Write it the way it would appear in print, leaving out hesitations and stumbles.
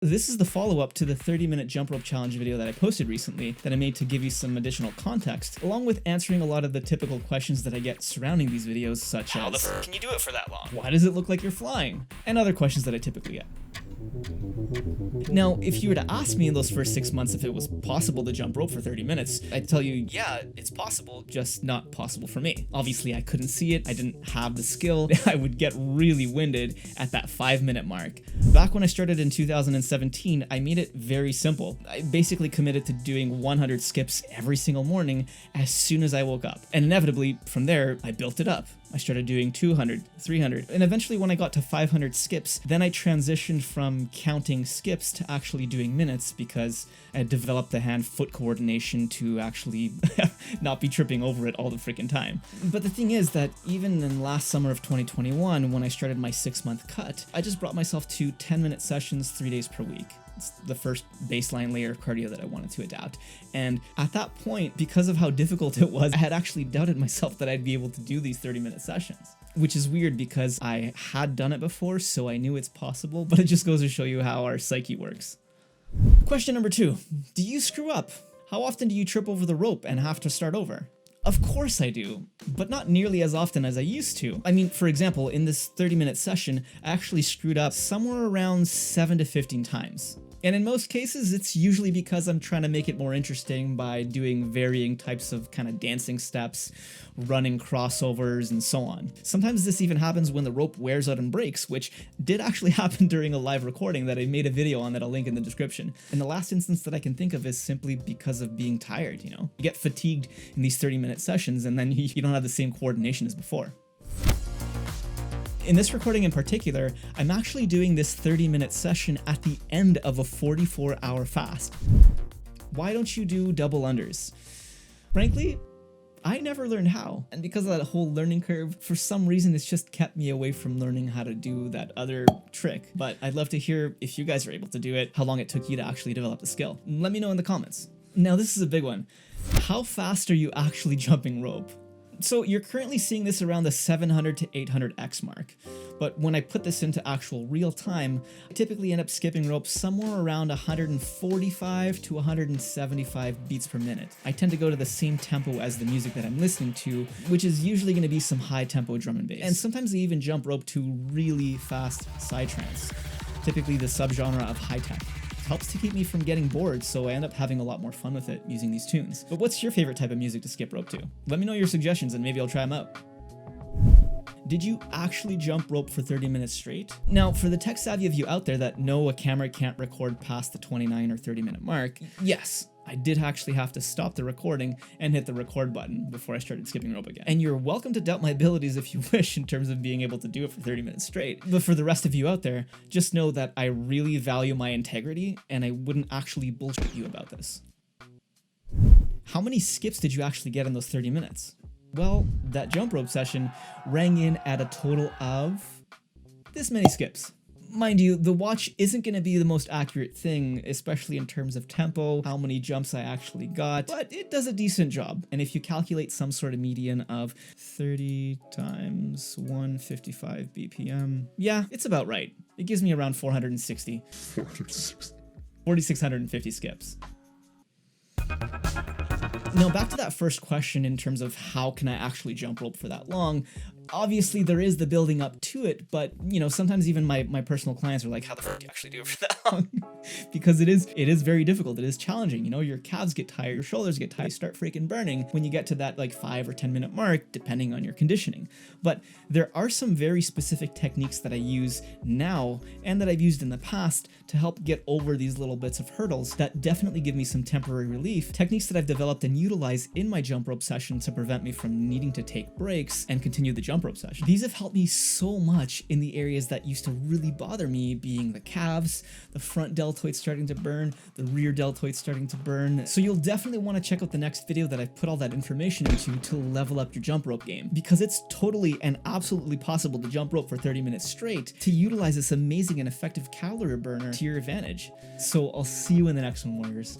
This is the follow-up to the 30-minute jump rope challenge video that I posted recently that I made to give you some additional context, along with answering a lot of the typical questions that I get surrounding these videos, such How as, the f can you do it for that long? why does it look like you're flying? And other questions that I typically get. Now, if you were to ask me in those first 6 months if it was possible to jump rope for 30 minutes, I'd tell you, yeah, it's possible, just not possible for me. Obviously, I couldn't see it, I didn't have the skill, I would get really winded at that 5-minute mark. Back when I started in 2017, I made it very simple. I basically committed to doing 100 skips every single morning as soon as I woke up. And inevitably, from there, I built it up. I started doing 200, 300, and eventually when I got to 500 skips, then I transitioned from counting skips to actually doing minutes because I had developed the hand-foot coordination to actually not be tripping over it all the freaking time. But the thing is that even in last summer of 2021, when I started my 6-month cut, I just brought myself to 10-minute sessions 3 days per week. It's the first baseline layer of cardio that I wanted to adapt. And at that point, because of how difficult it was, I had actually doubted myself that I'd be able to do these 30-minute sessions. Which is weird because I had done it before, so I knew it's possible, but it just goes to show you how our psyche works. Question number 2. Do you screw up? How often do you trip over the rope and have to start over? Of course I do, but not nearly as often as I used to. I mean, for example, in this 30-minute session, I actually screwed up somewhere around 7 to 15 times. And in most cases, it's usually because I'm trying to make it more interesting by doing varying types of kind of dancing steps, running crossovers, and so on. Sometimes this even happens when the rope wears out and breaks, which did actually happen during a live recording that I made a video on that I'll link in the description. And the last instance that I can think of is simply because of being tired, you know? You get fatigued in these 30-minute sessions and then you don't have the same coordination as before. In this recording in particular, I'm actually doing this 30-minute session at the end of a 44-hour fast. Why don't you do double unders? Frankly, I never learned how, and because of that whole learning curve, for some reason it's just kept me away from learning how to do that other trick. But I'd love to hear if you guys are able to do it, how long it took you to actually develop the skill. Let me know in the comments. Now this is a big one. How fast are you actually jumping rope? So you're currently seeing this around the 700 to 800x mark, but when I put this into actual real time, I typically end up skipping rope somewhere around 145 to 175 beats per minute. I tend to go to the same tempo as the music that I'm listening to, which is usually going to be some high tempo drum and bass. And sometimes I even jump rope to really fast psytrance, typically the subgenre of high tech. Helps to keep me from getting bored, so I end up having a lot more fun with it using these tunes. But what's your favorite type of music to skip rope to? Let me know your suggestions and maybe I'll try them out. Did you actually jump rope for 30 minutes straight? Now, for the tech savvy of you out there that know a camera can't record past the 29 or 30-minute mark, yes, I did actually have to stop the recording and hit the record button before I started skipping rope again. And you're welcome to doubt my abilities if you wish in terms of being able to do it for 30 minutes straight. But for the rest of you out there, just know that I really value my integrity and I wouldn't actually bullshit you about this. How many skips did you actually get in those 30 minutes? Well, that jump rope session rang in at a total of this many skips. Mind you, the watch isn't going to be the most accurate thing, especially in terms of tempo, how many jumps I actually got, but it does a decent job. And if you calculate some sort of median of 30 times 155 BPM, yeah, it's about right. It gives me around 460. 4,650 skips. Now back to that first question in terms of how can I actually jump rope for that long. Obviously there is the building up to it, but you know, sometimes even my personal clients are like, how the fuck do you actually do it for that long? Because it is very difficult, it is challenging, you know, your calves get tired, your shoulders get tired, you start freaking burning when you get to that like 5 or 10 minute mark, depending on your conditioning. But there are some very specific techniques that I use now and that I've used in the past to help get over these little bits of hurdles that definitely give me some temporary relief. Techniques that I've developed and utilize in my jump rope session to prevent me from needing to take breaks and continue the jump rope session. These have helped me so much in the areas that used to really bother me, being the calves, the front deltoids starting to burn, the rear deltoids starting to burn. So you'll definitely want to check out the next video that I've put all that information into to level up your jump rope game, because it's totally and absolutely possible to jump rope for 30 minutes straight to utilize this amazing and effective calorie burner to your advantage. So I'll see you in the next one, warriors.